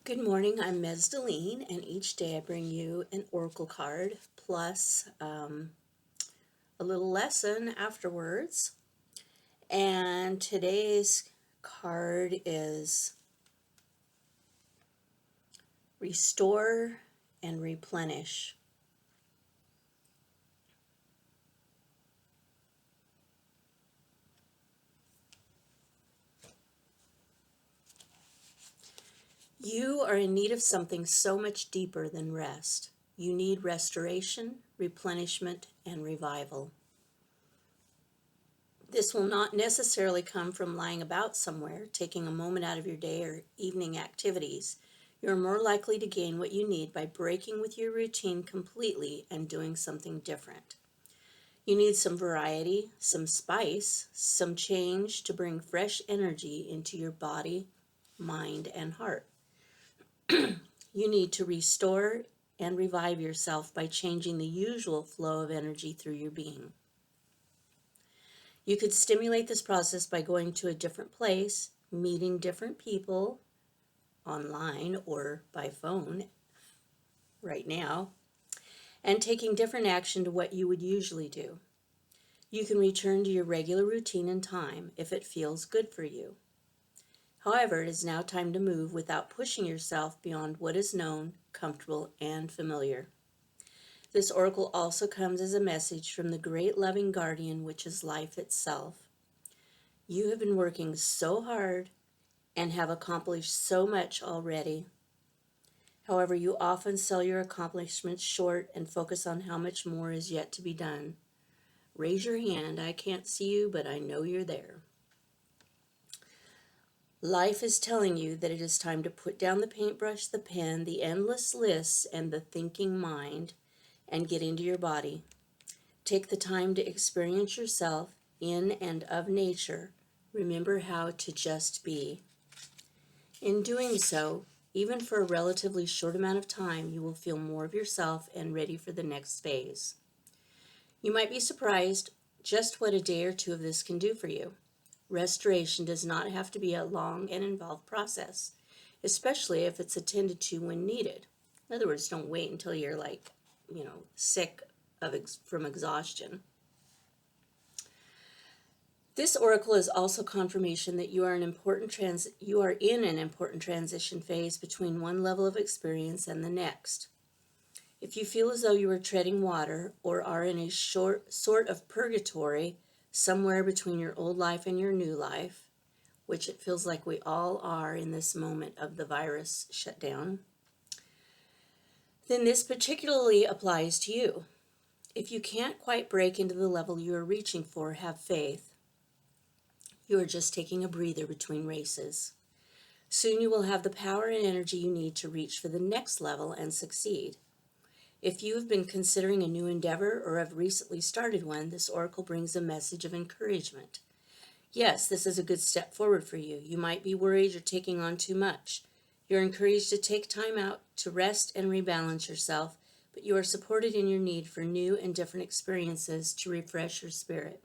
Good morning, I'm Ms. Deline, and each day I bring you an oracle card plus a little lesson afterwards. And today's card is Restore and Replenish. You are in need of something so much deeper than rest. You need restoration, replenishment, and revival. This will not necessarily come from lying about somewhere, taking a moment out of your day or evening activities. You're more likely to gain what you need by breaking with your routine completely and doing something different. You need some variety, some spice, some change to bring fresh energy into your body, mind, and heart. You need to restore and revive yourself by changing the usual flow of energy through your being. You could stimulate this process by going to a different place, meeting different people online or by phone right now, and taking different action to what you would usually do. You can return to your regular routine and time if it feels good for you. However, it is now time to move without pushing yourself beyond what is known, comfortable, and familiar. This oracle also comes as a message from the great loving guardian, which is life itself. You have been working so hard and have accomplished so much already. However, you often sell your accomplishments short and focus on how much more is yet to be done. Raise your hand. I can't see you, but I know you're there. Life is telling you that it is time to put down the paintbrush, the pen, the endless lists, and the thinking mind, and get into your body. Take the time to experience yourself in and of nature. Remember how to just be. In doing so, even for a relatively short amount of time, you will feel more of yourself and ready for the next phase. You might be surprised just what a day or two of this can do for you. Restoration does not have to be a long and involved process, especially if it's attended to when needed. In other words, don't wait until you're sick from exhaustion. This oracle is also confirmation that you are in an important transition phase between one level of experience and the next. If you feel as though you are treading water or are in a sort of purgatory somewhere between your old life and your new life, which it feels like we all are in this moment of the virus shutdown, then this particularly applies to you. If you can't quite break into the level you are reaching for, have faith. You are just taking a breather between races. Soon you will have the power and energy you need to reach for the next level and succeed. If you have been considering a new endeavor or have recently started one, this oracle brings a message of encouragement. Yes, this is a good step forward for you. You might be worried you're taking on too much. You're encouraged to take time out to rest and rebalance yourself, but you are supported in your need for new and different experiences to refresh your spirit.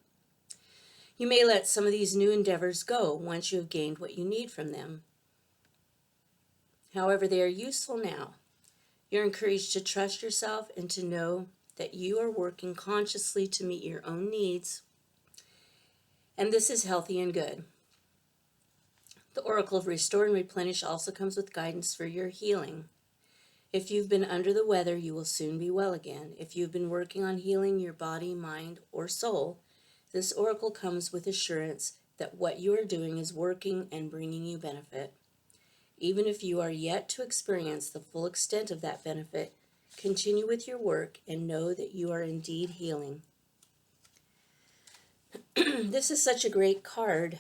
You may let some of these new endeavors go once you have gained what you need from them. However, they are useful now. You're encouraged to trust yourself and to know that you are working consciously to meet your own needs, and this is healthy and good. The oracle of Restore and Replenish also comes with guidance for your healing. If you've been under the weather, you will soon be well again. If you've been working on healing your body, mind, or soul, this oracle comes with assurance that what you are doing is working and bringing you benefit. Even if you are yet to experience the full extent of that benefit, continue with your work and know that you are indeed healing. This is such a great card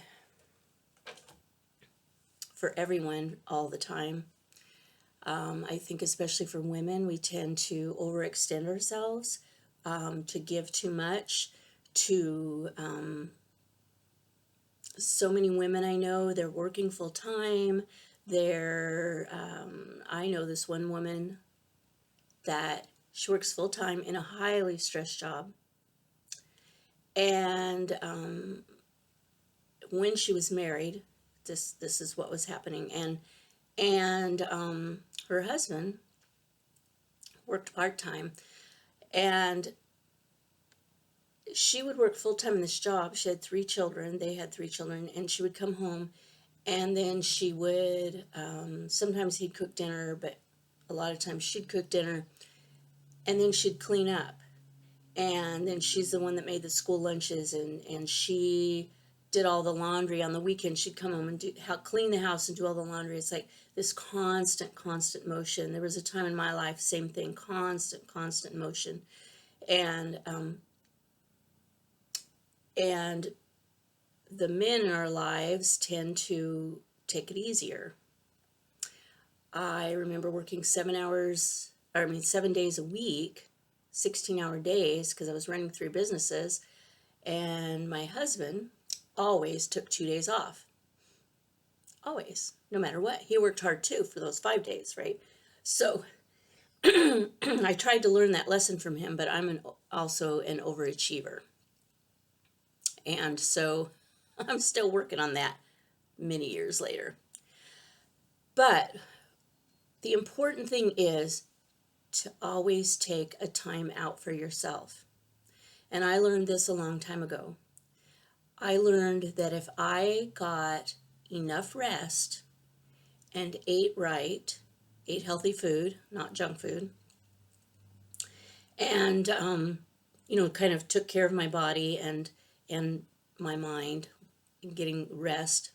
for everyone all the time. I think especially for women, we tend to overextend ourselves, to give too much, to so many women I know, they're working full time. I know this one woman that she works full time in a highly stressed job. And when she was married, this is what was happening. And And her husband worked part-time, and she would work full-time in this job. She had 3 children. They had 3 children, and she would come home, and then she would, sometimes he'd cook dinner, but a lot of times she'd cook dinner, and then she'd clean up. And then she's the one that made the school lunches, and she did all the laundry on the weekend. She'd come home and clean the house and do all the laundry. It's like this constant motion. There was a time in my life, same thing, constant motion. And and the men in our lives tend to take it easier. I remember working 7 days a week, 16-hour days, because I was running 3 businesses, and my husband always took 2 days off. Always, no matter what. He worked hard too for those 5 days, right? So I tried to learn that lesson from him, but I'm also an overachiever. And so I'm still working on that many years later. But the important thing is to always take a time out for yourself. And I learned this a long time ago. I learned that if I got enough rest and ate right, ate healthy food, not junk food, and kind of took care of my body and my mind, and getting rest,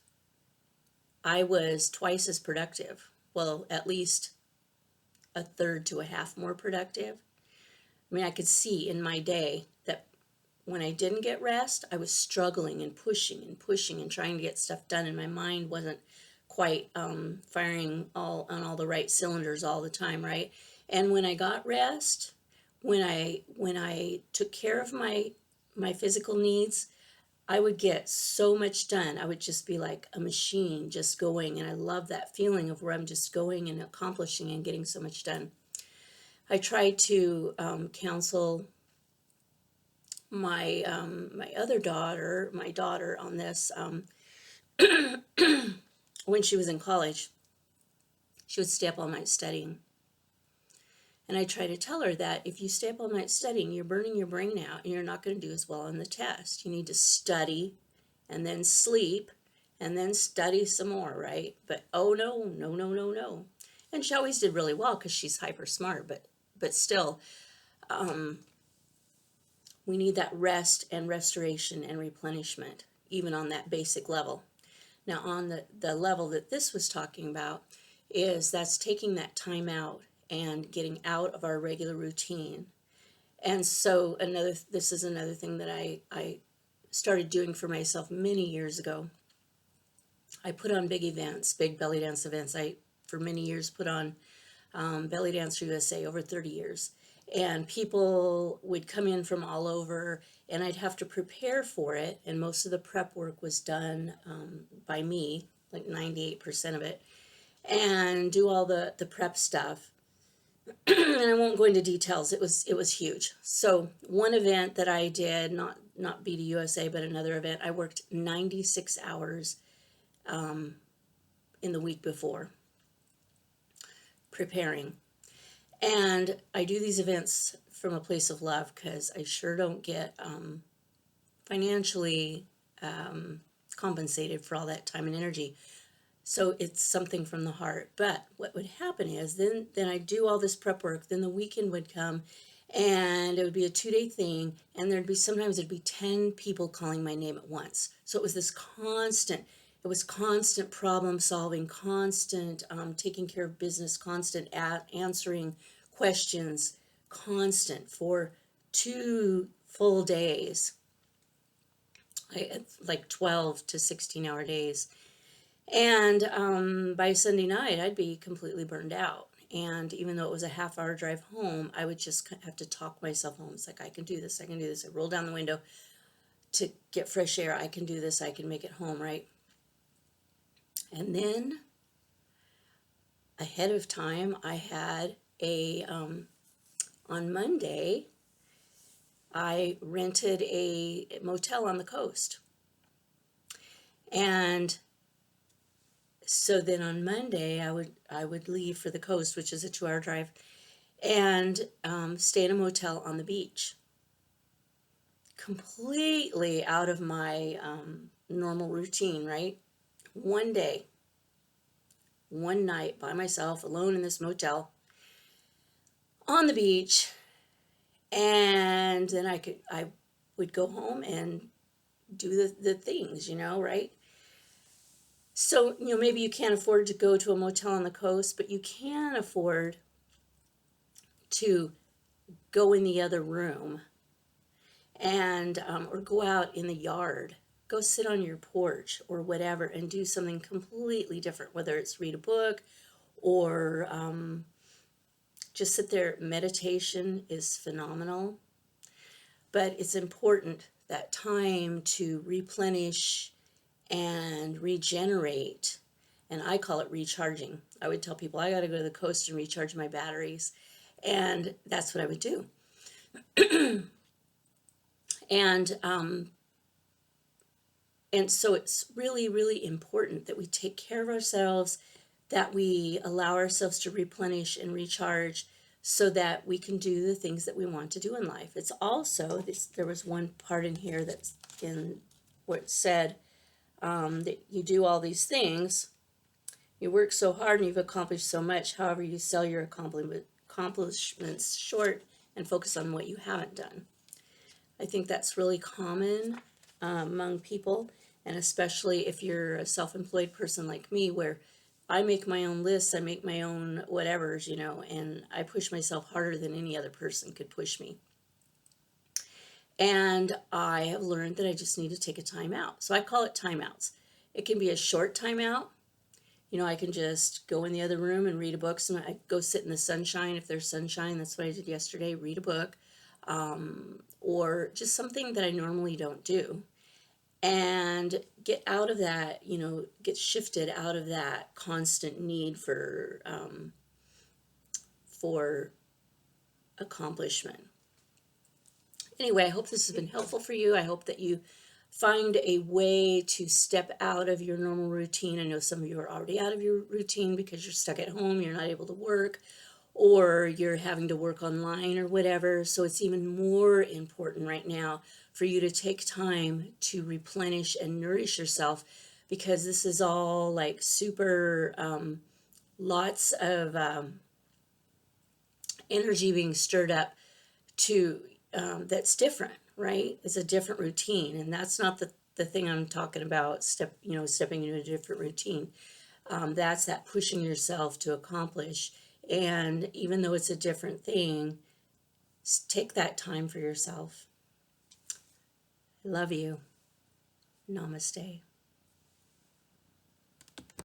I was twice as productive. Well, at least a third to a half more productive. I mean, I could see in my day that when I didn't get rest, I was struggling and pushing and trying to get stuff done, and my mind wasn't quite firing on all the right cylinders all the time, right? And when I got rest, when I took care of my physical needs, I would get so much done. I would just be like a machine just going, and I love that feeling of where I'm just going and accomplishing and getting so much done. I tried to counsel my daughter on this. When she was in college, she would stay up all night studying. And I try to tell her that if you stay up all night studying, you're burning your brain out and you're not going to do as well on the test. You need to study and then sleep and then study some more, right? But oh no. And she always did really well because she's hyper smart, but still, we need that rest and restoration and replenishment, even on that basic level. Now, on the level that this was talking about, that's taking that time out and getting out of our regular routine. And so this is another thing that I started doing for myself many years ago. I put on big events, big belly dance events. I, for many years, put on Belly Dancer USA, over 30 years. And people would come in from all over, and I'd have to prepare for it. And most of the prep work was done by me, like 98% of it, and do all the prep stuff. And I won't go into details. It was huge. So one event that I did, not BD USA, but another event, I worked 96 hours in the week before preparing. And I do these events from a place of love because I sure don't get financially compensated for all that time and energy. So it's something from the heart. But what would happen is then I'd do all this prep work, then the weekend would come, and it would be a 2-day thing, and sometimes there'd be 10 people calling my name at once. So it was this constant problem solving, constant taking care of business, constant answering questions, constant for 2 full days, like 12 to 16-hour days. And by Sunday night, I'd be completely burned out. And even though it was a half-hour drive home, I would just have to talk myself home. It's like, I can do this. I roll down the window to get fresh air. I can do this. I can make it home, right? And then, ahead of time, I had on Monday, I rented a motel on the coast. And So then on Monday, I would leave for the coast, which is a 2-hour drive, and stay in a motel on the beach. Completely out of my normal routine, right? One day, one night by myself, alone in this motel on the beach, and then I would go home and do the things, right? So, maybe you can't afford to go to a motel on the coast, but you can afford to go in the other room and or go out in the yard, go sit on your porch or whatever and do something completely different, whether it's read a book or just sit there. Meditation is phenomenal, but it's important that time to replenish and regenerate. And I call it recharging. I would tell people I got to go to the coast and recharge my batteries, and that's what I would do. and and so it's really, really important that we take care of ourselves, that we allow ourselves to replenish and recharge so that we can do the things that we want to do in life. It's also there was one part in here that's in what it said, that you do all these things, you work so hard and you've accomplished so much. However, you sell your accomplishments short and focus on what you haven't done. I think that's really common among people, and especially if you're a self-employed person like me, where I make my own lists, I make my own whatevers, and I push myself harder than any other person could push me. And I have learned that I just need to take a time out. So I call it timeouts. It can be a short timeout. I can just go in the other room and read a book. So I go sit in the sunshine. If there's sunshine, that's what I did yesterday, read a book. Or just something that I normally don't do. And get out of that, get shifted out of that constant need for accomplishment. Anyway, I hope this has been helpful for you. I hope that you find a way to step out of your normal routine. I know some of you are already out of your routine because you're stuck at home, you're not able to work, or you're having to work online or whatever. So it's even more important right now for you to take time to replenish and nourish yourself, because this is all like super lots of energy being stirred up to that's different, right? It's a different routine, and that's not the thing I'm talking about. Stepping into a different routine. That's that pushing yourself to accomplish. And even though it's a different thing, take that time for yourself. I love you. Namaste.